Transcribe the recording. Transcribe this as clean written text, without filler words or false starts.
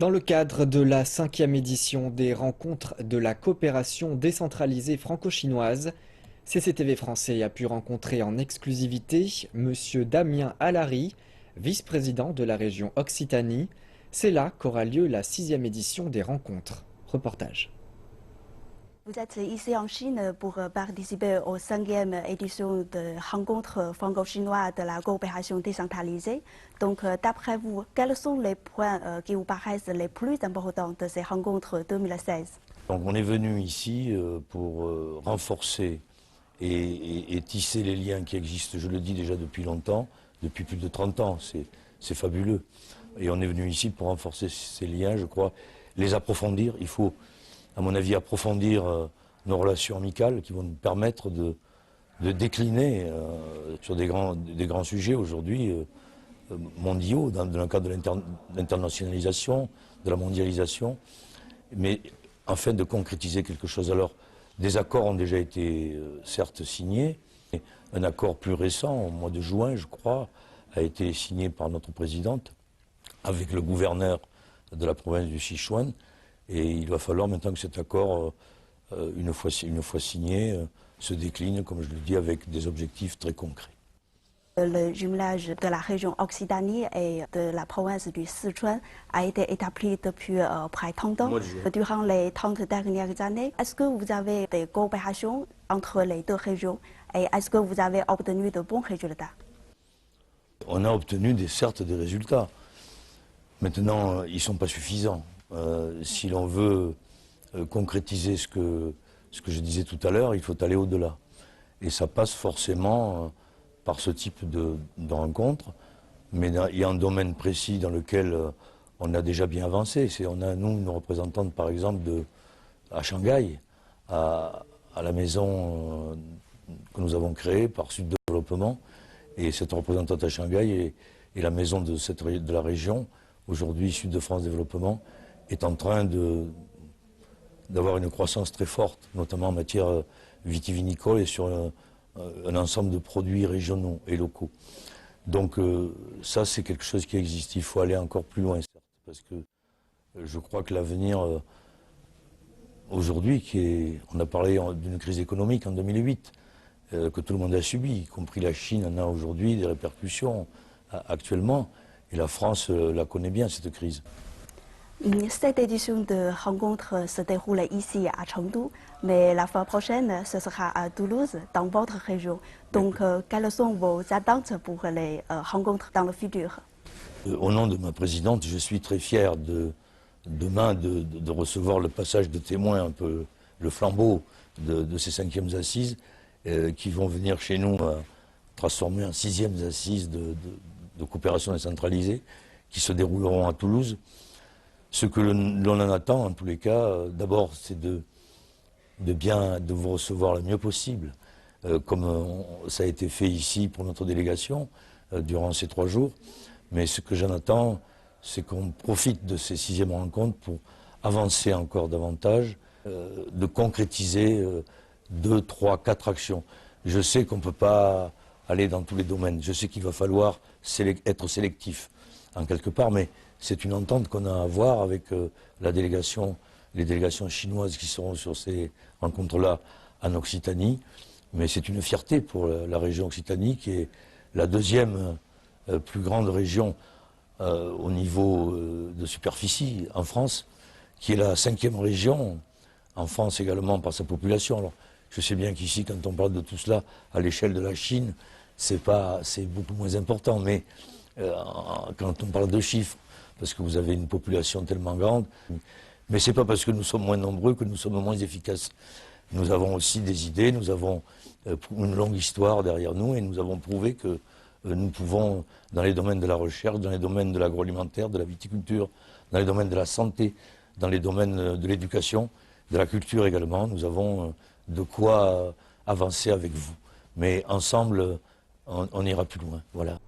Dans le cadre de la 5e édition des rencontres de la coopération décentralisée franco-chinoise, CCTV Français a pu rencontrer en exclusivité Monsieur Damien Allary, vice-président de la région Occitanie. C'est là qu'aura lieu la 6e édition des rencontres. Reportage. Vous êtes ici en Chine pour participer aux 5e éditions de rencontres franco-chinoises de la coopération décentralisée. Donc, d'après vous, quels sont les points qui vous paraissent les plus importants de ces rencontres 2016? Donc, on est venu ici pour renforcer et tisser les liens qui existent, je le dis déjà depuis longtemps, depuis plus de 30 ans, c'est fabuleux. Et on est venu ici pour renforcer ces liens, je crois, les approfondir. Il faut, à mon avis, approfondir nos relations amicales qui vont nous permettre de décliner sur des grands sujets aujourd'hui mondiaux, dans le cadre de l'internationalisation, de la mondialisation, mais afin de concrétiser quelque chose. Alors, des accords ont déjà été certes signés. Un accord plus récent, au mois de juin, je crois, a été signé par notre présidente avec le gouverneur de la province du Sichuan. Et il va falloir maintenant que cet accord, une fois signé, se décline, comme je le dis, avec des objectifs très concrets. Le jumelage de la région Occitanie et de la province du Sichuan a été établi depuis près de 30 ans. Durant les 30 dernières années, est-ce que vous avez des coopérations entre les deux régions et est-ce que vous avez obtenu de bons résultats? On a obtenu certes des résultats. Maintenant, ils ne sont pas suffisants. Si l'on veut concrétiser ce que je disais tout à l'heure, il faut aller au-delà. Et ça passe forcément par ce type de rencontre. Mais il y a un domaine précis dans lequel on a déjà bien avancé. On a, nous, une représentante, par exemple, à Shanghai, à la maison que nous avons créée par Sud Développement. Et cette représentante à Shanghai et la maison de la région, aujourd'hui Sud de France Développement, est en train d'avoir une croissance très forte, notamment en matière vitivinicole et sur un ensemble de produits régionaux et locaux. Donc ça, c'est quelque chose qui existe. Il faut aller encore plus loin, certes, parce que je crois que l'avenir, aujourd'hui, on a parlé d'une crise économique en 2008, que tout le monde a subi, y compris la Chine en a aujourd'hui des répercussions actuellement, et la France la connaît bien, cette crise. Cette édition de rencontre se déroule ici à Chengdu, mais la fois prochaine, ce sera à Toulouse, dans votre région. Donc, quelles sont vos attentes pour les rencontres dans le futur? Au nom de ma présidente, je suis très fier demain de recevoir le passage de témoins, un peu le flambeau de ces 5e assises, qui vont venir chez nous transformer en 6e assises de coopération décentralisée, qui se dérouleront à Toulouse. Ce que l'on en attend, en tous les cas, d'abord, c'est de vous recevoir le mieux possible, comme ça a été fait ici pour notre délégation durant ces 3 jours. Mais ce que j'en attends, c'est qu'on profite de ces 6e rencontres pour avancer encore davantage, de concrétiser 2, 3, 4 actions. Je sais qu'on ne peut pas aller dans tous les domaines. Je sais qu'il va falloir être sélectif, en quelque part, mais c'est une entente qu'on a à avoir avec les délégations chinoises qui seront sur ces rencontres-là en Occitanie. Mais c'est une fierté pour la région Occitanie, qui est la 2e plus grande région au niveau de superficie en France, qui est la 5e région en France également par sa population. Alors, je sais bien qu'ici, quand on parle de tout cela à l'échelle de la Chine, c'est beaucoup moins important. Mais quand on parle de chiffres, parce que vous avez une population tellement grande, mais ce n'est pas parce que nous sommes moins nombreux que nous sommes moins efficaces. Nous avons aussi des idées, nous avons une longue histoire derrière nous et nous avons prouvé que nous pouvons, dans les domaines de la recherche, dans les domaines de l'agroalimentaire, de la viticulture, dans les domaines de la santé, dans les domaines de l'éducation, de la culture également, nous avons de quoi avancer avec vous. Mais ensemble, on ira plus loin. Voilà.